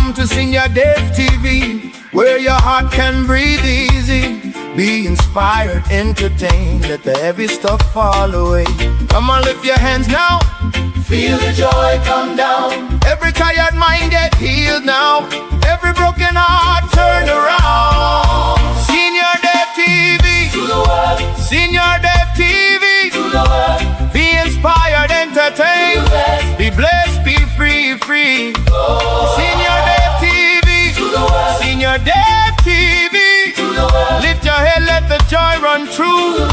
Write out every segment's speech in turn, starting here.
Welcome to Senior Dev TV, where your heart can breathe easy. Be inspired, entertained, let the heavy stuff fall away. Come on, lift your hands now. Feel the joy come down. Every tired mind get healed now. Every broken heart turn around. Senior Dev TV, to the world. Senior Dev TV, to the world. Be inspired, entertained, be blessed, be free, free. Senior Dev TV, to the world. Senior Dev TV, to the world. Lift your head, let the joy run through.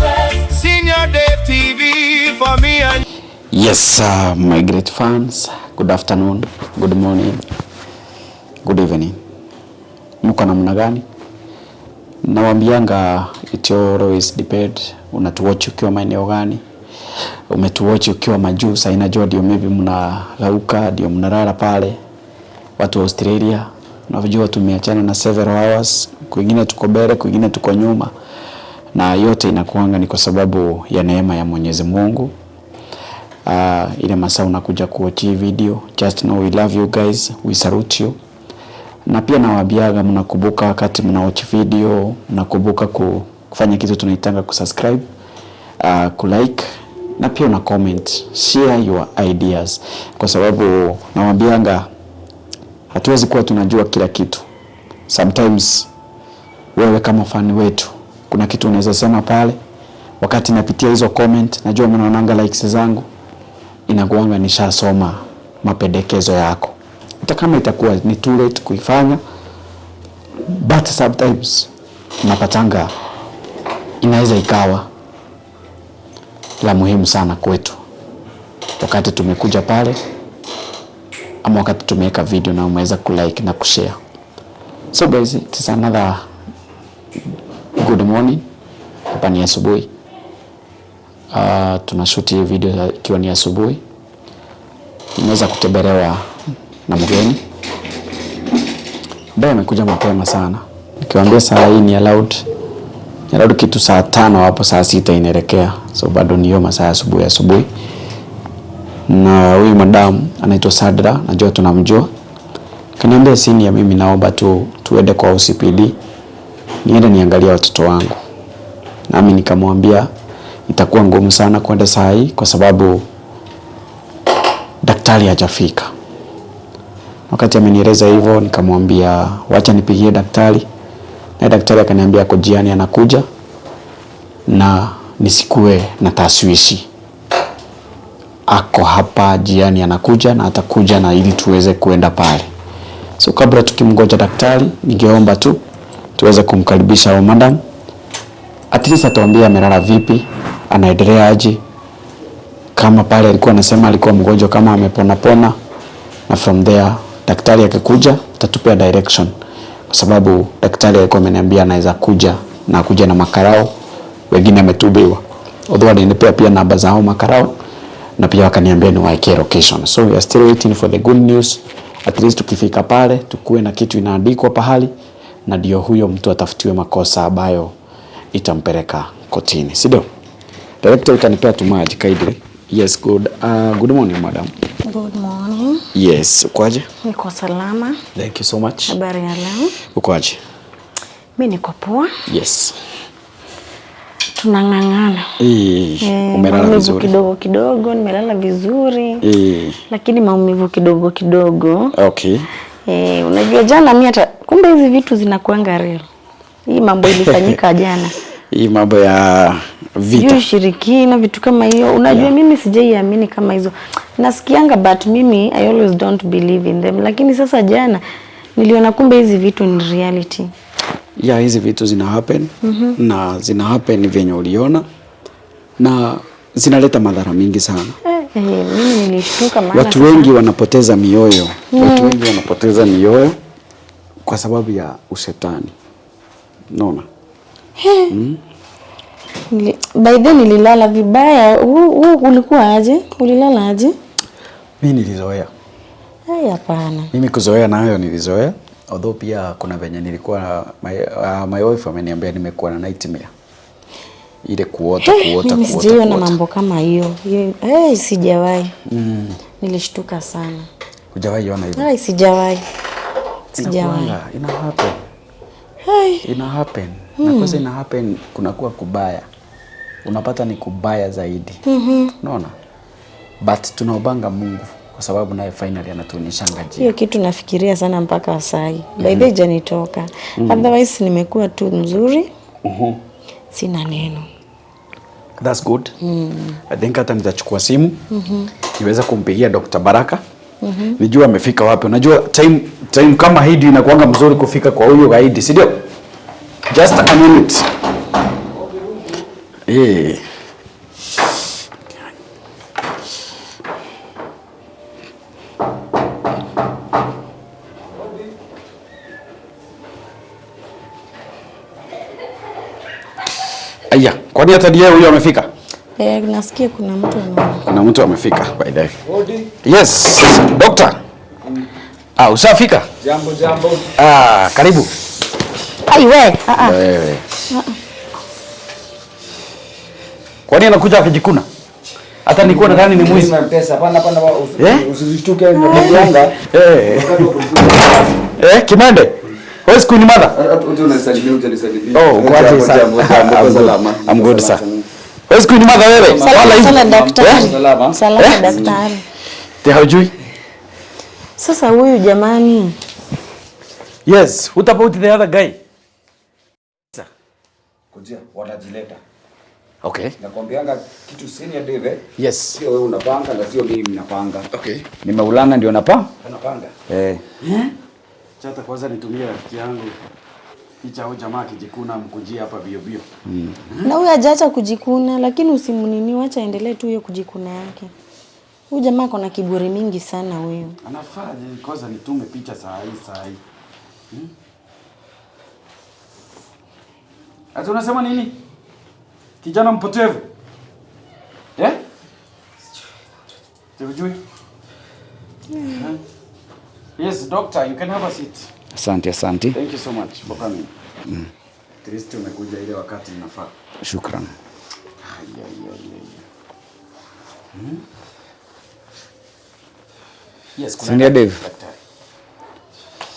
Senior Dev TV for me and yes, my great fans, good afternoon, good morning, good evening. Mko namna gani? Nawaambianga it always depend unatuwatch ukiwa maeneo gani. Umetuwatch ukiwa majuu, sasa inajua ndio maybe mnarauka, ndio mnalala pale. Watu wa Australia, unajua tumeachana na several hours, kwingine tuko mbele, kwingine tuko nyuma. Na yote inakuanga ni kwa sababu ya neema ya Mwenyezi Mungu. Ile masaa unakuja kuwatch video, just know we love you guys, we salute you. Na pia nawaambiaga mnakumbuka wakati mnawatch video, mnakumbuka kufanya kitu tunaitanga kusubscribe, kulike, na pia una comment, share your ideas, kwa sababu nawaambianga hatuwezi kuwa tunajua kila kitu. Sometimes wewe kama fan wetu kuna kitu unaweza sema pale, wakati napitia hizo comment najua mnaonanga likes zangu, inakuanga nishasoma mapendekezo yako. Hata kama itakuwa ni too late kuifanya, but sometimes napatanga inaweza ikawa la muhimu sana kwetu wakati tumekuja pale, ama wakati tumeweka video na umeweza kulike na kushare. So guys, it's another good morning. Hapa ni asubuhi. Tunashoot hii video ikiwa ni asubuhi. Nimeweza kutembelewa na mgeni ambaye amekuja mapema sana. Nikiwaambia saa hii ni allowed kitu saa 5 hapo, saa 6 inaelekea. So bado ni hiyo masaa asubuhi. Na huyu madam anaitwa Sadra, najua tunamjua. Kaniambia senior, mimi naomba tuende kwa OCPD, niende niangalia watoto wangu. Nami nikamwambia itakuwa ngumu sana kwenda saa hii kwa sababu daktari hajafika. Wakati amenieleza hivyo nikamwambia wacha nipigie daktari. Na daktari akaniambia ako jiani anakuja, na nisikue na taswishi. Ako hapa jiani anakuja, na atakuja na ili tuweze kuenda pale. So kabla tukimngoja daktari, ningeomba tuweze kumkaribisha huyo madam. At least atuambie amelala vipi, anaendelea aje. Kama pale alikuwa anasema alikuwa mgonjwa, kama amepona, na from there daktari akikuja atatupea direction, kwa sababu daktari alikuwa ameniambia anaweza kuja na makarao wengine ametubiwa. Although alinipea pia namba za hao makarao, na pia wakaniambia ni waeke location. So we are still waiting for the good news. At least tukifika pale tukue na kitu inaandikwa pahali, na ndio huyo mtu atafutiwe makosa ambayo itampeleka kotini. Sido? Director utanipea tumaji kaidri. Yes, good morning madam. Good morning. Yes, ukoaje? Niko salama. Thank you so much. Habari ya leo? Ukoaje? Mimi niko poa. Yes. Tunang'ang'ana. Umelala vizuri? Kidogo nimelala vizuri. Lakini maumivu kidogo. Okay. Unajua jana mimi hata kumbe hizi vitu zinakuanga real. Hii mambo ilifanyika jana. Hii mambo ya vita. Ushirikina vitu kama hiyo. Unajua mimi sijaiamini kama hizo. Nasikianga but mimi I always don't believe in them. Lakini sasa jana niliona kumbe hizi vitu ni reality. Hizi vitu zina happen, na zina happen venye uliona, na zinaleta madhara mingi sana. Mimi nilishtuka maana watu wengi wanapoteza mioyo. Watu wengi wanapoteza mioyo kwa sababu ya ushetani. Unaona? By then nililala vibaya. Ulikuwa aje? Ulilala aje? Mimi nilizoea. Hapana. Mimi kuzoea nayo nilizoea. Although pia kuna venye nilikuwa my wife ameniambia nimekuwa na nightmare. Ile kuota. Mimi sijaona mambo kama hiyo. Sijawahi. Nilishtuka sana. Hujawahi ona hivyo? Sijawahi. Sijawahi. Ina happen. Hai. Ina happen. Na kwanza ina happen kunakuwa kubaya. Unapata ni kubaya zaidi. Unaona? But tunaobanga Mungu kwa sababu naye finally anatuonyeshanga njia. Hiyo kitu nafikiria sana mpaka sai. By the janitoka. Otherwise nimekuwa tu mzuri. Sina neno. That's good. I think hata nitachukua simu. Niweza kumpigia Dr. Baraka. Nijua amefika wapi. Unajua time kama hii inakuanga mzuri kufika kwa huyo gaidi, si ndio? Just a minute. Aya, kwani hata ndiye huyo amefika? Nasikia kuna mtu anaona. Kuna mtu amefika by the way. Yes, doctor. Ushafika? Jambo. Karibu. Ai wewe. Wewe. Kwani anakuja akijikuna? Hata nilikuwa nadhani ni mwizi. Pesa hapana usishtuke na kuanga. Kimande. Wewe siku ni mada? Unisalimia. Oh, kwaje sana. I'm good sir. Wewe siku ni mada wewe? Salama daktari. Salama daktari. Haujui? Sasa huyu jamani. Yes, what about the other guy? Kujia wanajileta. Okay. Nakwambianga kitu senior Dave. Yes. Sio wewe unapanga na sio mimi ninapanga. Okay. Nimeulana ndio napanga. Chata kwanza nitumie rafiki yangu. Picha au jamaa kijikuna mkujia hapa bio. Na huyu hajaacha kujikuna lakini usimunini, acha endelee tu hiyo kujikuna yake. Huyu jamaa kuna kiburi mingi sana huyo. Anafaa kwanza nitume picha saa hii. Ati unasema nini? Kijana mpotevu. Sijui. Yes, doctor, you can have a seat. Asante. Thank you so much for coming. Kristo umekuja ile wakati inafaa. Shukran. Yes, Senior Dave.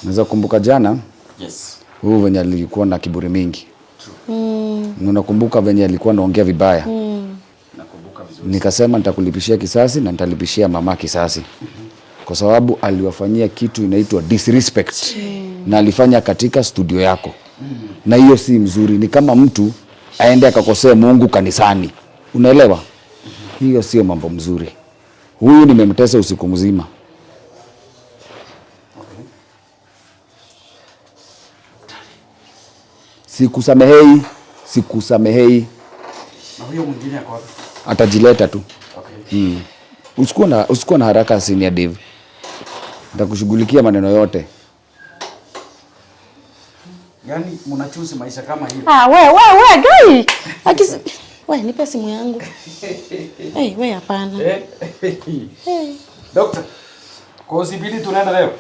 Naweza kumbuka jana. Yes. Huyu venye alikuwa na kiburi mingi. Unakumbuka venye alikuwa anaongea vibaya. Nakumbuka vizuri. Nikasema nitakulipishia kisasi na nitalipishia mama kisasi. Kwa sababu aliwafanyia kitu inaitwa disrespect. Na alifanya katika studio yako. Na hiyo si mzuri. Ni kama mtu aende akakosea Mungu kanisani. Unaelewa? Hiyo sio mambo mzuri. Huyu nimemtesa usiku mzima. Sikusamehei. Na huyo mwingine ako wapi? Atajileta tu. Okay. Usikuwa na haraka Senior Dave. Nitakushughulikia maneno yote. Yaani mnachusi maisha kama hiyo. Wewe guy. Wewe nipe simu yangu. Wewe hapana. Doctor. Kwa usibidi tunaenda leo.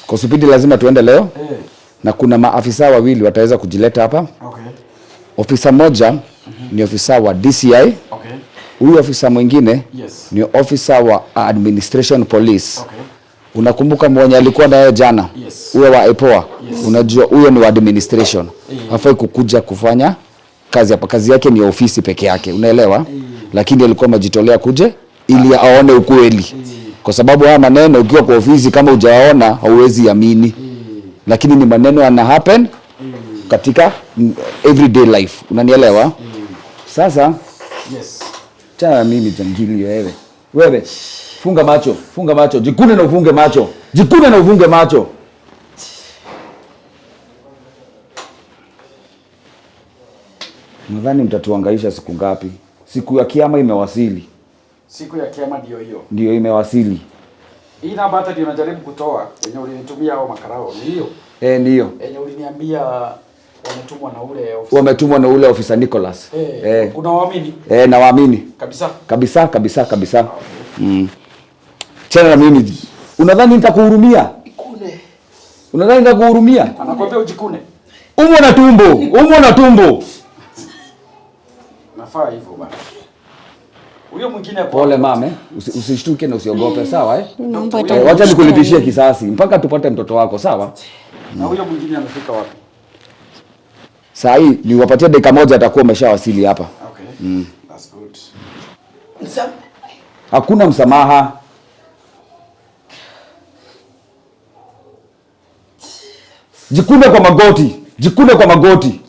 Kwa usibidi lazima tuende leo. Na kuna maafisa wawili wataweza kujileta hapa. Okay. Ofisa moja ni ofisa wa DCI. Okay. Huyu ofisa mwingine ni ofisa wa administration police. Okay. Unakumbuka mwenye alikuwa naye jana? Huyo wa EPOA. Unajua huyo ni wa administration. Hafai kukuja kufanya kazi hapa. Kazi yake ni ofisi peke yake. Unaelewa? Lakini alikuwa amejitolea kuje ili aone ukweli. Kwa sababu haya maneno ukiwa kwa ofisi kama hujaona hauwezi amini. Lakini ni maneno yana happen katika everyday life. Unanielewa? Sasa cha mimi jangili wewe. Wewe funga macho, jikune na ufunge macho. Nadhani mtatuangaisha siku ngapi? Siku ya kiyama imewasili. Siku ya kiyama ndio hiyo. Ndio imewasili. Hii namba hata ndio najaribu kutoa yenye ulinitumia hao makarao. Ni hiyo? Ndio. Yenye uliniambia wametumwa na ule ofisa Nicholas. Unawaamini? Nawaamini. Kabisa. Chana na mimi. Unadhani nitakuhurumia? Anakuambia ujikune. Umwa na tumbo. Nafaa hivyo bana. Huyo mwingine pole mame, usishtuke na usiogope, sawa Wacha nikulipishie kisasi mpaka tupate mtoto wako, sawa? Na huyo mwingine amefika wapi? Saa hii ni wapatie dakika moja atakuwa umeshawasili hapa. Okay. That's good. Hakuna msamaha. Jikune kwa magoti. Jikune kwa magoti.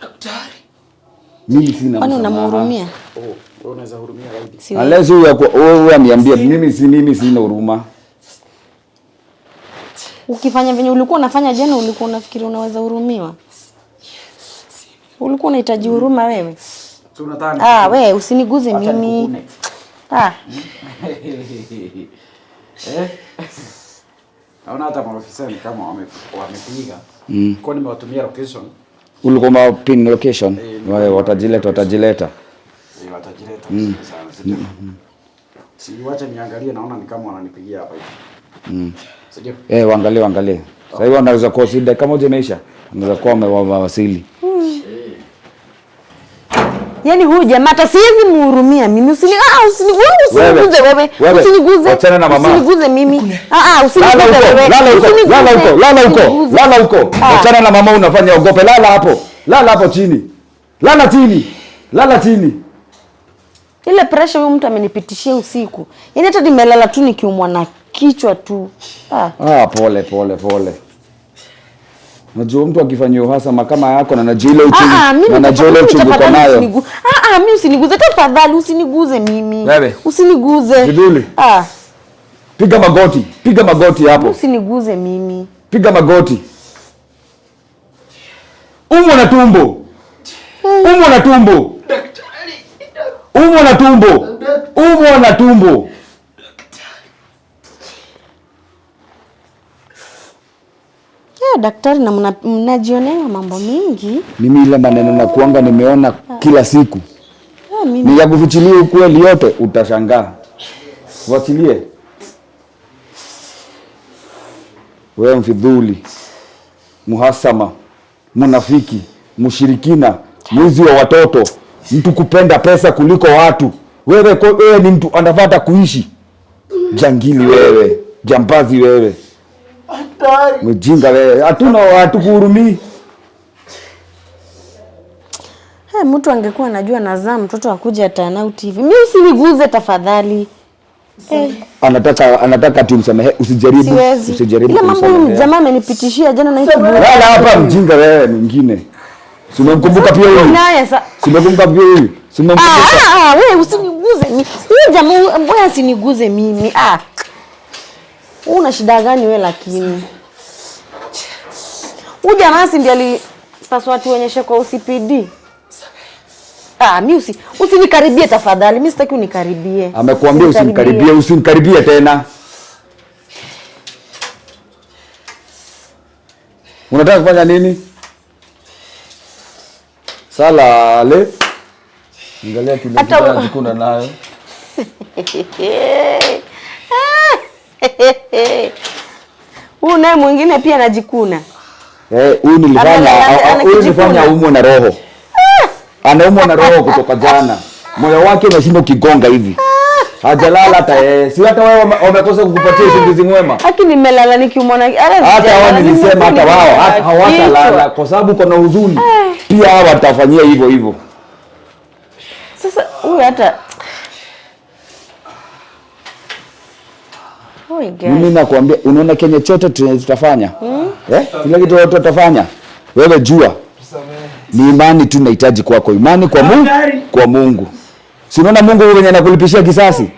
Daktari. Mimi sina msamaha. Kwani unamhurumia? Wewe unaweza hurumia zaidi. Unless wewe aniambie mimi sina huruma. Ukifanya venye ulikuwa unafanya jana, ulikuwa unafikiri unaweza hurumiwa? Ulikuwa unahitaji huruma wewe? Tunataka. Wewe usiniguze mimi. Naona hata maofisa ni kama wamepiga. Kwa nimewatumia location. Ulikuwa pin location. Wale watajileta. Watajileta. Sana. Si wacha niangalie, naona ni kama wananipigia hapa hivi. Sio? Waangalie. Sasa hivi wanaweza kuwa sida kama moja imeisha. Wanaweza kuwa wamewasili. Yaani huyu jamaa hata siwezi mhurumia mimi. Usiniguze wewe. Usiniguze. Achana na mama. Usiniguze mimi. Usiniguze wewe. Lala huko. Achana na mama, unafanya ogope. Lala hapo chini. Lala chini. Ile pressure huyu mtu amenipitishia usiku. Yaani hata nimelala tu nikiumwa na kichwa tu. Pole. Najua mtu akifanyia uhasama kama yako na najua ile uchungu. Na najua ile uchungu kwa nayo. Mimi usiniguze tafadhali, usiniguze mimi. Wewe. Usiniguze. Viduli. Piga magoti hapo. Usiniguze mimi. Piga magoti. Umwa na tumbo. Daktari, na mnajionea mambo mingi. Mimi ile maneno na kuanga nimeona kila siku. Ni ya kufichilia ukweli yote, utashangaa. Wachilie. Wewe mfidhuli, muhasama, munafiki, mshirikina, mwizi wa watoto, mtu kupenda pesa kuliko watu. Wewe ni mtu anafuata kuishi. Jangili wewe, jambazi wewe. Mjinga wewe. Hatukuhurumii. Mtu angekuwa anajua nazaa mtoto akuja Turnout TV. Mimi usiniguze tafadhali. Anataka tumsamehe, usijaribu. Ile mambo jamaa amenipitishia jana na hizo. Lala hapa mjinga wewe mwingine. Simemkumbuka pia huyu. Wewe usiniguze mimi. Huyu jamaa mbona usiniguze mimi? Una shida gani wewe lakini? Huyu jamaa si ndiye alipaswa tuonyeshe kwa OCPD. Mimi usinikaribie tafadhali. Mimi sitaki unikaribie. Amekuambia usinikaribie tena. Unataka kufanya nini? Salale. Angalia kile kinajikuna nayo. Huyu naye mwingine pia anajikuna. Huyu nilifanya umwe na roho. Anaumwa na roho kutoka jana. Moyo wake unashinda kigonga hivi. Hajalala hata si hata wewe wamekosa kukupatia usingizi mwema. Haki nimelala nikiumwa na hata wao nilisema hata wao hawatalala kwa sababu kuna huzuni. Pia hao watafanyia hivyo. Sasa huyu hata mimi nakwambia, unaona Kenya chote tutafanya. Kila kitu tutafanya. Wewe jua. Ni imani tu nahitaji kwako. Imani kwa Mungu. Si unaona Mungu mwenye anakulipishia kisasi?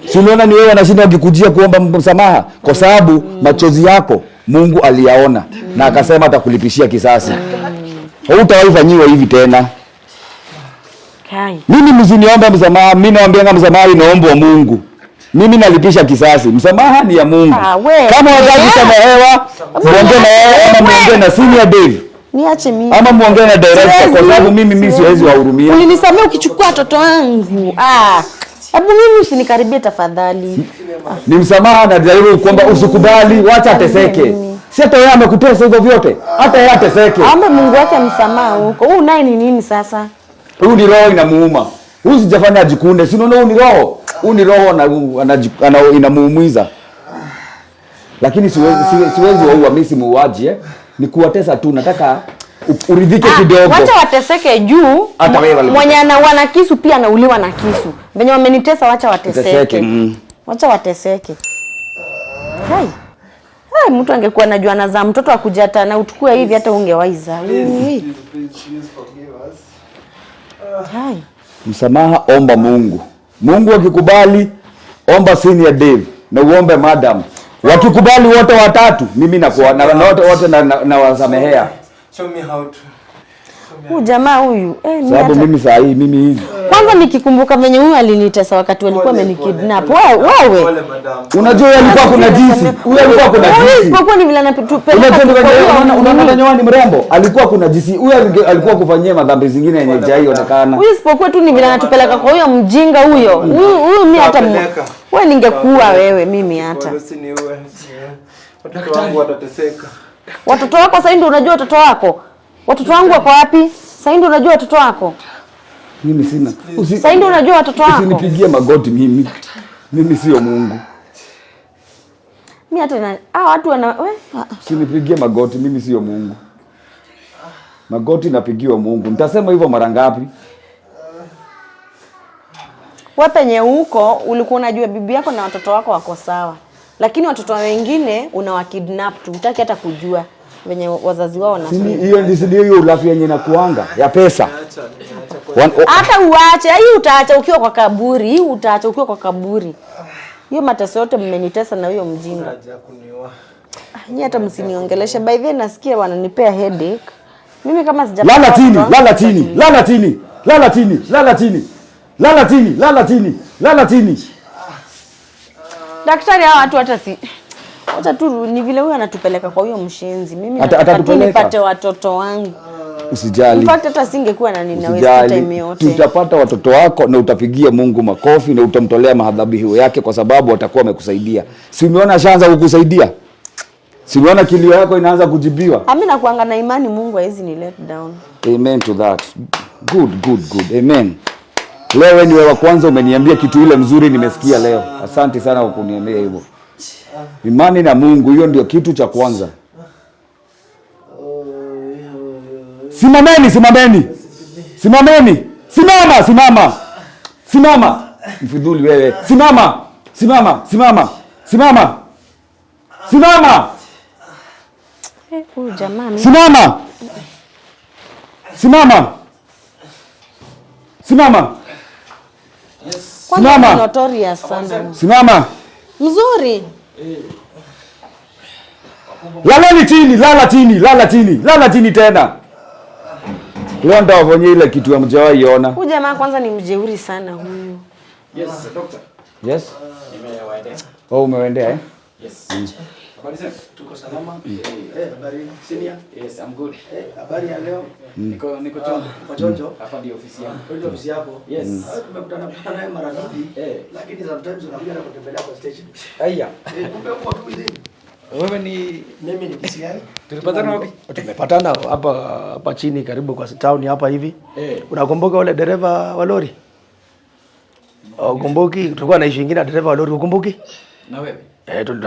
Si unaona ni wewe anashinda ukikujia kuomba msamaha kwa sababu machozi yako Mungu aliyaona na akasema atakulipishia kisasi. Hautawahi fanyiwa hivi tena. Mimi msiniombe msamaha, mimi naomba msamaha inaombwa Mungu. Mimi nalipisha kisasi. Msamaha ni ya Mungu. Kama wazazi samehewa, muongee na senior Dave. Niache mimi. Ama muongee na director kwa sababu mimi siwezi wahurumia. Ulinisamea ukichukua watoto wangu. Hebu mimi usinikaribie tafadhali. Ni msamaha na jaribu kwamba usikubali, wacha ateseke. Si hata yeye amekutesa hivyo vyote. Hata yeye ateseke. Aombe Mungu wake msamaha huko. Huyu naye ni nini sasa? Huyu ni roho inamuuma. Huyu sijafanya ajikunde. Si unaona ni roho. Huyu ni roho na inamuumiza. Lakini siwezi waua, mimi si muuaji Ni kuwatesa tu, nataka uridhike kidogo. Wacha wateseke juu. Mwenye anaua kisu pia anauliwa na kisu. Venye wamenitesa wacha wateseke. Wacha wateseke. Hai. Mtu angekuwa anajua anazaa mtoto akujata na utukue hivi hata ungewaiza. Hai. Msamaha omba Mungu. Mungu akikubali omba Senior Dave na uombe madam. Wakikubali wote watatu mimi nakuwa na wote na wasamehea. Show me how to. Jamaa huyu sababu mimi saa hii mimi hivi. Kwanza nikikumbuka venye huyu alinitesa wakati walikuwa amenikidnap. Wewe. Unajua alikuwa kuna jinsi. Huyu alikuwa kuna jinsi. Isipokuwa ni vile anatupeleka. Unaona venye ni mrembo. Alikuwa kuna jinsi. Huyu alikuwa kufanyia madhambi zingine yenye haionekana. Huyu isipokuwa tu ni vile anatupeleka kwa huyo mjinga huyo. Huyu mimi hata wewe ningekuwa wewe mimi hata. Watoto wangu watateseka. Watoto wako sasa ndio unajua watoto wako? Watoto wangu wako wapi? Sasa ndio unajua watoto wako? Mimi sina. Sasa ndio unajua watoto wako? Usinipigie magoti mimi. Mimi sio Mungu. Mimi hata watu wana usinipigie magoti, mimi sio Mungu. Magoti napigiwa Mungu. Nitasema hivyo mara ngapi? Wewe penye huko ulikuwa unajua bibi yako na watoto wako wako sawa. Lakini watoto wengine unawakidnap tu. Hutaki hata kujua venye wazazi wao wanafanya. Hiyo ndio hiyo ulafi yenye nakuanga ya pesa. Hata uache, hii utaacha ukiwa kwa kaburi, hii utaacha ukiwa kwa kaburi. Hiyo mateso yote mmenitesa na huyo mjinga. Nyie hata msiniongeleshe. By the way nasikia wananipea headache. Mimi kama sijapata lala chini, lala chini, lala chini, lala chini, lala chini. Lala chini, lala chini, lala chini. Daktari hao watu hata si wacha tu ni vile huyu anatupeleka kwa huyo mshenzi. Mimi nataka tu nipate watoto wangu. Usijali. In fact hata singekuwa na nini waste time yote. Tutapata watoto wako na utapigia Mungu makofi na utamtolea mahadhabihu yake kwa sababu watakuwa wamekusaidia. Si umeona shanza kukusaidia? Si umeona kilio yako inaanza kujibiwa? Mimi nakuanga na imani Mungu haizi ni let down. Amen to that. Good. Amen. Leo ni wewe wa kwanza umeniambia kitu ile mzuri nimesikia leo. Asante sana kwa kuniambia hivyo. Imani na Mungu hiyo ndio kitu cha kwanza. Simameni. Simama. Mfidhuli wewe. Simama. Huyu jamaa mimi. Simama. Simama. Notorious sana. Simama. Mzuri. Lala chini tena. Leo ndo wafanye ile kitu hamjawahi ona. Huyu jamaa kwanza ni mjeuri sana huyu. Yes, doctor. Yes. Nimewaendea. Umewaendea Yes. Habari zenu? Tuko salama. Habari senior? Yes, I'm good. Habari ya leo? Niko chonjo. Niko chonjo. Hapa ndio ofisi yangu. Ndio ofisi yako? Yes. Tumekutana naye mara nyingi. Lakini sometimes unakuja na kutembelea kwa station. Haya. Kumbe uko tu hivi. Wewe ni mimi ni kisiani. Tulipatana wapi? Tumepatana hapa chini karibu kwa town hapa hivi. Unakumbuka wale dereva wa lori? Ukumbuki? Tulikuwa na issue nyingine na dereva wa lori, ukumbuki? Na wewe?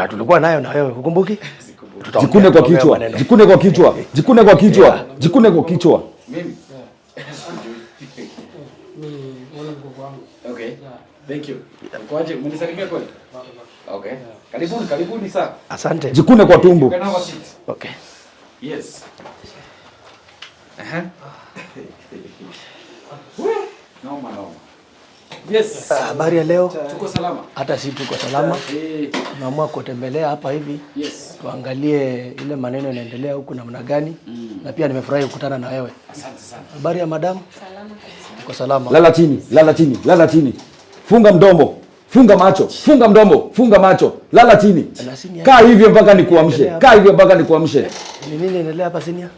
Tulikuwa nayo na wewe, ukumbuki? Jikune kwa kichwa. Mimi. Okay. Thank you. Kwaje, mnisalimia kweli? Okay. Karibuni sana. Asante. Jikune kwa tumbo. Okay. Yes. Noma. Yes. Habari ya leo? Tuko salama. Hata si tuko salama. Tumeamua kutembelea hapa hivi. Yes. Tuangalie ile maneno yanaendelea huku namna gani. Na pia nimefurahi kukutana na wewe. Asante sana. Habari ya madam? Salama kabisa. Tuko salama. Lala chini. Funga mdomo. Funga macho. Lala chini. Kaa hivyo mpaka nikuamshe. Ni nini inaendelea hapa senior?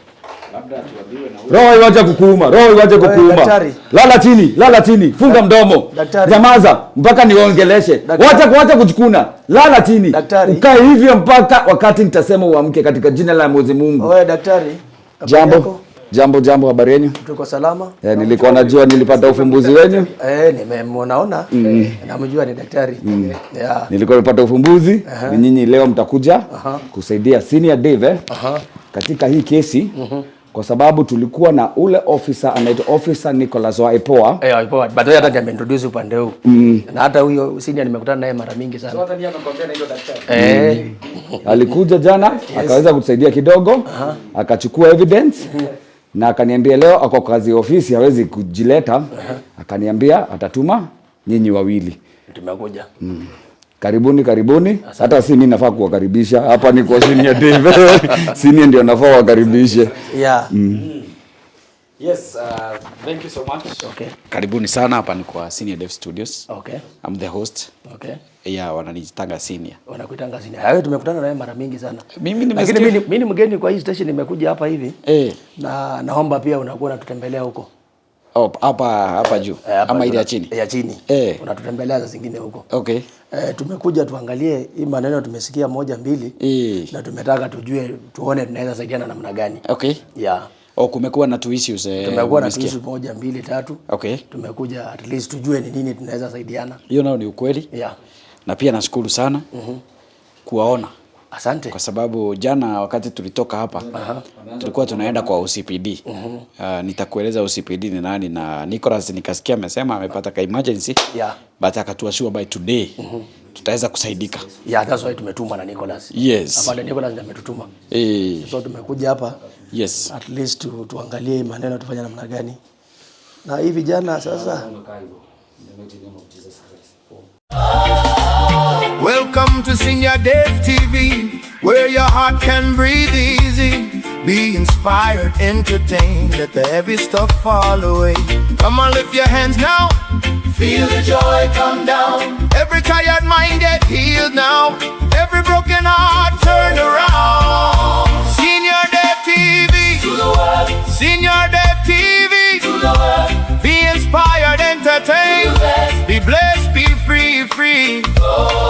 Labda tuambiwe na roho iwache kukuuma. Lala chini. Funga mdomo. Nyamaza mpaka niongeleshe. Wacha kujikuna. Lala chini. Ukae hivyo mpaka wakati nitasema uamke katika jina la Mwenyezi Mungu. Wewe daktari. Jambo. Jambo, habari yenu? Tuko salama. Nilikuwa najua nilipata ufumbuzi wenu. Nimemuona namjua ni daktari. Yeah. Nilikuwa nimepata ufumbuzi. Ni nyinyi leo mtakuja kusaidia Senior Dave katika hii kesi. Kwa sababu tulikuwa na ule officer anaitwa Officer Nicholas wa Ipoa. Ipoa. Baadaye hata nimeintroduce upande huu. Na hata huyo senior nimekutana naye mara mingi sana. So hata ndiye anakuambia naitwa daktari. Alikuja jana, akaweza kutusaidia kidogo, akachukua evidence. Na akaniambia leo ako kazi ofisi hawezi kujileta. Akaniambia atatuma nyinyi wawili. Tumekuja. Karibuni. Hata si mimi nafaa kuwakaribisha. Hapa ni kwa Senior Dave. Senior ndio nafaa wakaribishe. Yeah. Yes, thank you so much. Okay. Karibuni sana, hapa ni kwa Senior Dave Studios. Okay. I'm the host. Okay. Yeah, wananitanga Senior. Wanakuitanga Senior. Hayo tumekutana naye mara mingi sana. Lakini mimi ni mgeni kwa hii station, nimekuja hapa hivi. Na naomba pia unakuwa unatutembelea huko. Hapa juu ama ile ya chini? Ya chini. Unatutembelea za zingine huko. Okay. Tumekuja tuangalie hii maneno tumesikia moja mbili. Na tumetaka tuone tunaweza saidiana namna gani. Okay. Yeah. Kumekuwa na two issues. Tumekuwa na issues moja mbili tatu. Okay. Tumekuja at least tujue ni nini tunaweza saidiana. Hiyo nao ni ukweli. Yeah. Na pia nashukuru sana kuwaona. Asante. Kwa sababu jana wakati tulitoka hapa tulikuwa tunaenda kwa OCPD. Nitakueleza OCPD ni nani, na Nicholas nikasikia amesema amepata ka emergency. Yeah. But akatuashua by today tutaweza kusaidika. Yeah, that's why tumetumwa na Nicholas. Yes. Hapa Nicholas ndiye ametutuma. So tumekuja hapa. Yes. At least tuangalie maneno tufanye namna gani. Na hivi jana sasa. Welcome to Senior Dave TV, where your heart can breathe easy. Be inspired, entertained, let the heavy stuff fall away. Come on, lift your hands now. Feel the joy come down. Every tired mind get healed now. Every broken heart turn around. Senior Dave TV, to the world. Senior Dave TV, to the world. Be inspired, entertained. Be blessed, be free. Oh.